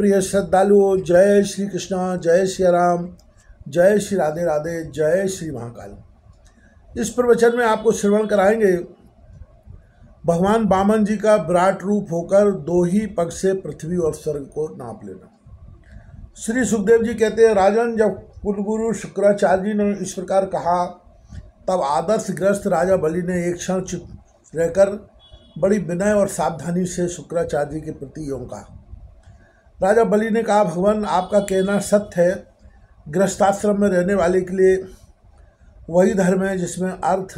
प्रिय श्रद्धालुओं, जय श्री कृष्णा, जय श्री राम, जय श्री राधे राधे, जय श्री महाकाल। इस प्रवचन में आपको श्रवण कराएंगे भगवान वामन जी का विराट रूप होकर दो ही पग से पृथ्वी और स्वर्ग को नाप लेना। श्री सुखदेव जी कहते हैं, राजन, जब कुलगुरु शुक्राचार्य जी ने इस प्रकार कहा तब आदर्शग्रस्त राजा बलि ने एक क्षण चुप रहकर बड़ी विनय और सावधानी से शुक्राचार्य जी के प्रति यों कहा। राजा बलि ने कहा, भगवान, आपका कहना सत्य है। गृहस्थाश्रम में रहने वाले के लिए वही धर्म है जिसमें अर्थ,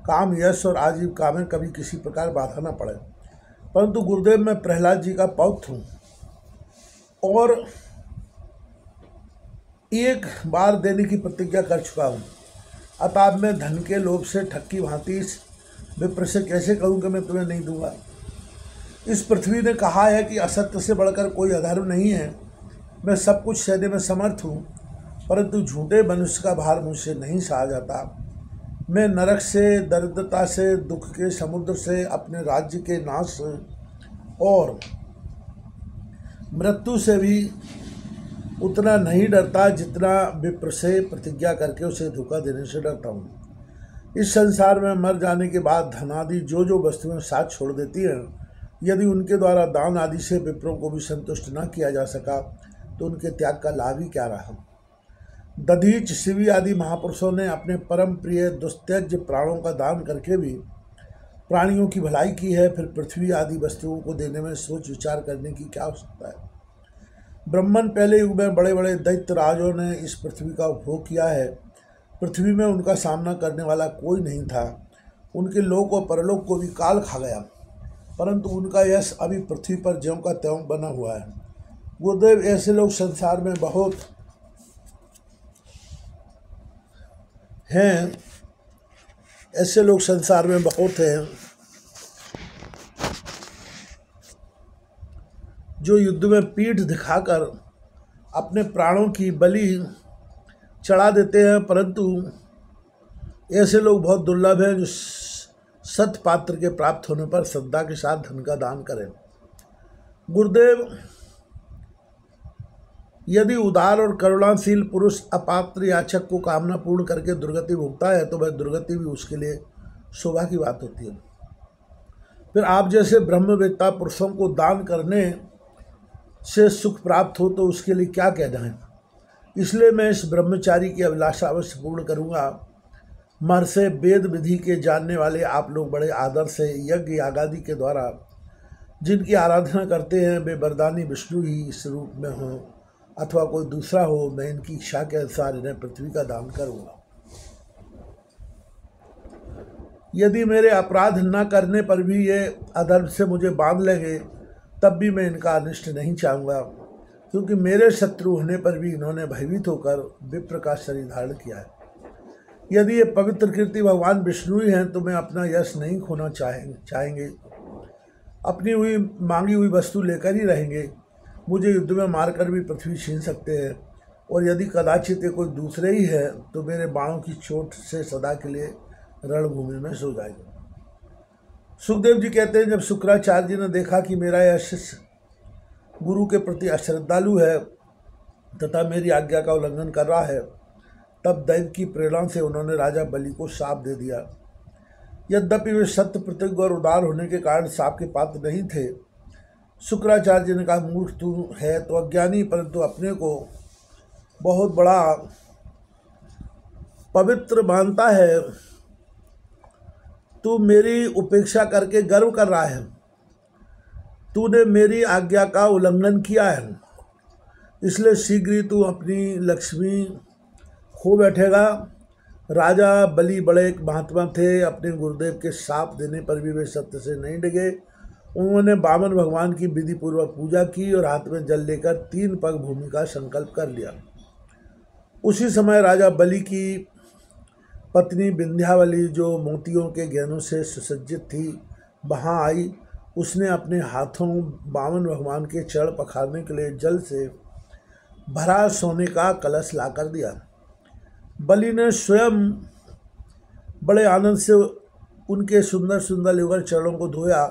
काम, यश और आजीविका में कभी किसी प्रकार बाधा न पड़े। परंतु गुरुदेव, मैं प्रहलाद जी का पौत्र हूँ और एक बार देने की प्रतिज्ञा कर चुका हूँ। अतः मैं धन के लोभ से ठक्की भांति इस विप्र से कैसे कहूँ कि मैं तुम्हें नहीं दूंगा। इस पृथ्वी ने कहा है कि असत्य से बढ़कर कोई अधर्म नहीं है। मैं सब कुछ सहने में समर्थ हूँ, परंतु झूठे मनुष्य का भार मुझसे नहीं सहा जाता। मैं नरक से, दरिद्रता से, दुख के समुद्र से, अपने राज्य के नाश से और मृत्यु से भी उतना नहीं डरता जितना विप्र से प्रतिज्ञा करके उसे धोखा देने से डरता हूँ। इस संसार में मर जाने के बाद धन आदि जो वस्तुएं साथ छोड़ देती हैं, यदि उनके द्वारा दान आदि से विप्रों को भी संतुष्ट न किया जा सका तो उनके त्याग का लाभ ही क्या रहा। दधीच, शिवी आदि महापुरुषों ने अपने परम प्रिय दुस्त्यज्य प्राणों का दान करके भी प्राणियों की भलाई की है। फिर पृथ्वी आदि वस्तुओं को देने में सोच विचार करने की क्या आवश्यकता है। ब्रह्मन पहले युग में बड़े बड़े दैत्य राजों ने इस पृथ्वी का उपभोग किया है। पृथ्वी में उनका सामना करने वाला कोई नहीं था। उनके लोक और परलोक को भी काल खा गया, परंतु उनका यश अभी पृथ्वी पर ज्यों का त्यों बना हुआ है। गुरुदेव, ऐसे लोग संसार में बहुत हैं, ऐसे लोग संसार में बहुत हैं जो युद्ध में पीठ दिखाकर अपने प्राणों की बलि चढ़ा देते हैं, परंतु ऐसे लोग बहुत दुर्लभ हैं जो सत पात्र के प्राप्त होने पर श्रद्धा के साथ धन का दान करें। गुरुदेव, यदि उदार और करुणाशील पुरुष अपात्र याचक को कामना पूर्ण करके दुर्गति भोगता है तो वह दुर्गति भी उसके लिए शोभा की बात होती है। फिर आप जैसे ब्रह्मवेत्ता पुरुषों को दान करने से सुख प्राप्त हो तो उसके लिए क्या कहना है। इसलिए मैं इस ब्रह्मचारी की अभिलाषा अवश्य पूर्ण करूँगा। महर्षि वेद विधि के जानने वाले आप लोग बड़े आदर से यज्ञ यागादि के द्वारा जिनकी आराधना करते हैं वे वरदानी विष्णु ही इस रूप में हों अथवा कोई दूसरा हो, मैं इनकी इच्छा के अनुसार इन्हें पृथ्वी का दान करूँगा। यदि मेरे अपराध न करने पर भी ये अधर्म से मुझे बांध लेंगे तब भी मैं इनका अनिष्ट नहीं चाहूँगा, क्योंकि मेरे शत्रु होने पर भी इन्होंने भयभीत होकर विप्र का शरीर धारण किया है। यदि ये पवित्र कीर्ति भगवान विष्णु ही हैं तो मैं अपना यश नहीं खोना चाहेंगे। अपनी हुई मांगी हुई वस्तु लेकर ही रहेंगे। मुझे युद्ध में मारकर भी पृथ्वी छीन सकते हैं, और यदि कदाचित ये कोई दूसरे ही है तो मेरे बाणों की चोट से सदा के लिए रणभूमि में सो जाएगा। सुखदेव जी कहते हैं, जब शुक्राचार्य जी ने देखा कि मेरा यह शिष्य गुरु के प्रति अश्रद्धालु है तथा मेरी आज्ञा का उल्लंघन कर रहा है, तब दैव की प्रेरणा से उन्होंने राजा बलि को शाप दे दिया। यद्यपि वे सत्य प्रतिज्ञ और उदार होने के कारण शाप के पात्र नहीं थे। शुक्राचार्य जी ने कहा, मूर्ख तू है तो अज्ञानी, परंतु अपने को बहुत बड़ा पवित्र मानता है। तू मेरी उपेक्षा करके गर्व कर रहा है। तूने मेरी आज्ञा का उल्लंघन किया है, इसलिए शीघ्र ही तू अपनी लक्ष्मी खो बैठेगा। राजा बलि बड़े एक महात्मा थे। अपने गुरुदेव के शाप देने पर भी वे सत्य से नहीं डगे। उन्होंने वामन भगवान की विधि पूर्वक पूजा की और हाथ में जल लेकर 3 पग भूमि का संकल्प कर लिया। उसी समय राजा बलि की पत्नी विंध्यावली, जो मोतियों के गहनों से सुसज्जित थी, वहाँ आई। उसने अपने हाथों वामन भगवान के चरण पखारने के लिए जल से भरा सोने का कलश ला कर दिया। बलि ने स्वयं बड़े आनंद से उनके सुंदर सुंदर युगल चरणों को धोया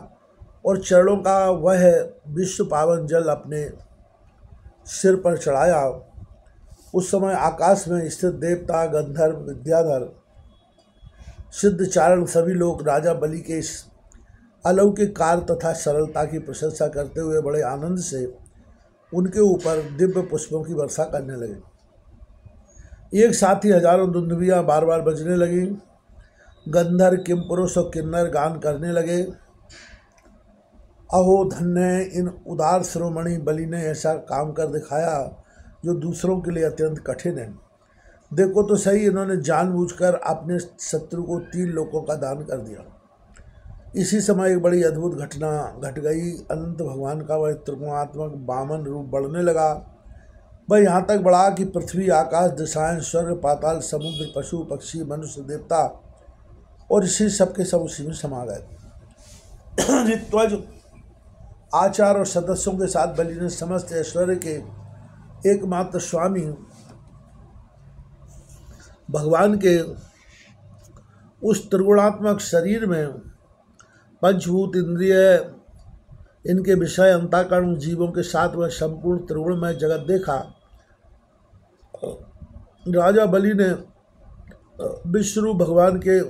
और चरणों का वह विश्व पावन जल अपने सिर पर चढ़ाया। उस समय आकाश में स्थित देवता, गंधर्व, विद्याधर, सिद्धचारण सभी लोग राजा बलि के इस अलौकिक कार्य तथा सरलता की प्रशंसा करते हुए बड़े आनंद से उनके ऊपर दिव्य पुष्पों की वर्षा करने लगे। एक साथ ही हजारों दुंदुभियाँ बार बार बजने लगीं। गंधर्व, किमपुरुष और किन्नर गान करने लगे। अहो धन्य है इन उदार शिरोमणि बलि ने ऐसा काम कर दिखाया जो दूसरों के लिए अत्यंत कठिन है। देखो तो सही, इन्होंने जानबूझकर अपने शत्रु को 3 लोकों का दान कर दिया। इसी समय एक बड़ी अद्भुत घटना घट गई। अनंत भगवान का वह त्रिगुणात्मक वामन रूप बढ़ने लगा। वह यहाँ तक बढ़ा कि पृथ्वी, आकाश, दिशाएं, स्वर्ग, पाताल, समुद्र, पशु, पक्षी, मनुष्य, देवता और इसी सबके सब उसी में समा गए। ऋत्विज, आचार और सदस्यों के साथ बलि ने समस्त ऐश्वर्य के एकमात्र स्वामी भगवान के उस त्रिगुणात्मक शरीर में पंचभूत, इंद्रिय, इनके विषय, अंतःकरण, जीवों के साथ वह संपूर्ण त्रिगुणमय जगत देखा। राजा बलि ने विश्वरूप भगवान के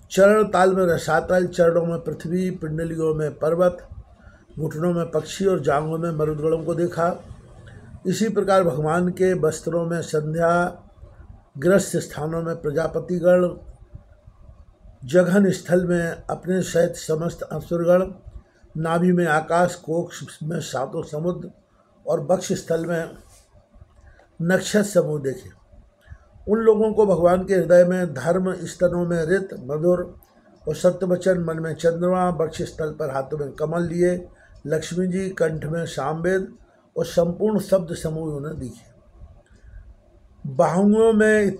चरण ताल में रसातल, चरणों में पृथ्वी, पिंडलियों में पर्वत, घुटनों में पक्षी और जांघों में मरुदगणों को देखा। इसी प्रकार भगवान के वस्त्रों में संध्या, ग्रस्त स्थानों में प्रजापतिगण, जघन स्थल में अपने सहित समस्त असुरगण, नाभि में आकाश, कोक्ष में 7 समुद्र और वक्ष स्थल में नक्षत्र समूह देखे। उन लोगों को भगवान के हृदय में धर्म, स्तनों में ऋत, मधुर और सत्यवचन, मन में चंद्रमा, वक्ष स्थल पर हाथों में कमल लिए लक्ष्मी जी, कंठ में सामवेद और संपूर्ण शब्द समूह उन्हें दिखे। बाहुओं में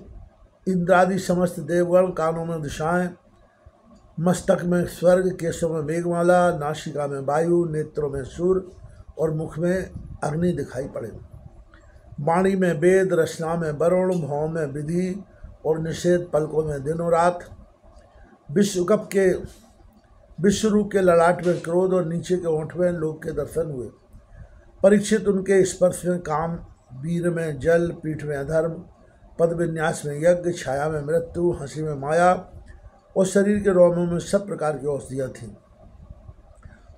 इंद्रादि समस्त देवगण, कानों में दिशाएं, मस्तक में स्वर्ग, केशों में मेघमाला, नासिका में वायु, नेत्रों में सूर्य और मुख में अग्नि दिखाई पड़े। वाणी में वेद, रचना में वरुण, भाव में विधि और निषेध, पलकों में दिन और रात। विश्वरूप के ललाट में क्रोध और नीचे के होंठ में लोक के दर्शन हुए। परीक्षित, उनके स्पर्श में काम, वीर में जल, पीठ में अधर्म, पद विन्यास में यज्ञ, छाया में मृत्यु, हंसी में माया और शरीर के रोमों में सब प्रकार की औषधियाँ थीं।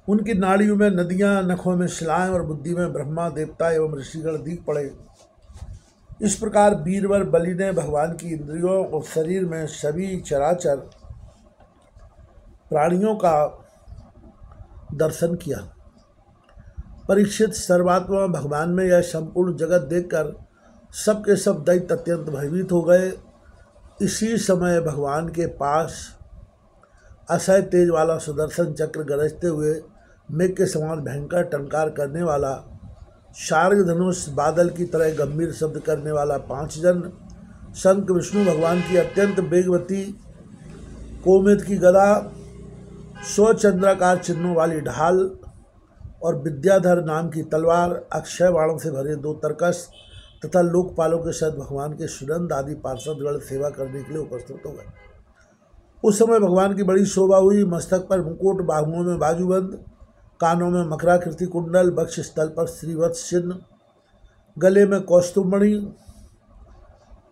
उनकी नाड़ियों में नदियाँ, नखों में शिलाएं और बुद्धि में ब्रह्मा, देवता एवं ऋषिगण दिख पड़े। इस प्रकार वीरवर बलि ने भगवान की इंद्रियों और शरीर में सभी चराचर प्राणियों का दर्शन किया। परीक्षित, सर्वात्मा भगवान में यह संपूर्ण जगत देखकर सबके सब दैत्य अत्यंत भयभीत हो गए। इसी समय भगवान के पास असह्य तेज वाला सुदर्शन चक्र गरजते हुए मेघ के समान भयंकर टंकार करने वाला, शार्ग धनुष, बादल की तरह गंभीर शब्द करने वाला 5 जन, शंख, विष्णु भगवान की अत्यंत वेगवती कोमेद की गदा, 100 चंद्राकार चिन्हों वाली ढाल और विद्याधर नाम की तलवार, अक्षय बाणों से भरे 2 तरकस तथा लोकपालों के साथ भगवान के सुनंद आदि पार्षदगण सेवा करने के लिए उपस्थित हो गए। उस समय भगवान की बड़ी शोभा हुई। मस्तक पर मुकुट, बाहुओं में बाजूबंद, कानों में मकराकृति कुंडल, वक्ष स्थल पर श्रीवत्स चिन्ह, गले में कौस्तुभमणि,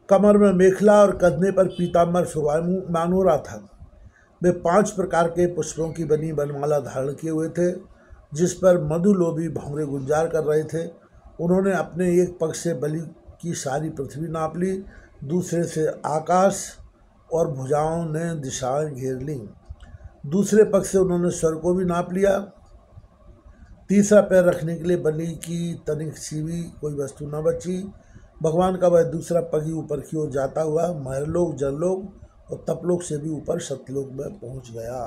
कमर में मेखला और कंधे पर पीताम्बर शोभायमान हो रहा था। वे 5 प्रकार के पुष्पों की बनी बनमाला धारण किए हुए थे, जिस पर मधुलोभी भौंरे गुंजार कर रहे थे। उन्होंने अपने एक पग से बलि की सारी पृथ्वी नाप ली, दूसरे से आकाश और भुजाओं ने दिशाएं घेर लीं। दूसरे पग से उन्होंने स्वर्ग को भी नाप लिया। तीसरा पैर रखने के लिए बलि की तनिक सी भी कोई वस्तु न बची। भगवान का वह दूसरा पग ही ऊपर की ओर जाता हुआ महरलोक, जललोक और तपलोक से भी ऊपर सतलोक में पहुंच गया।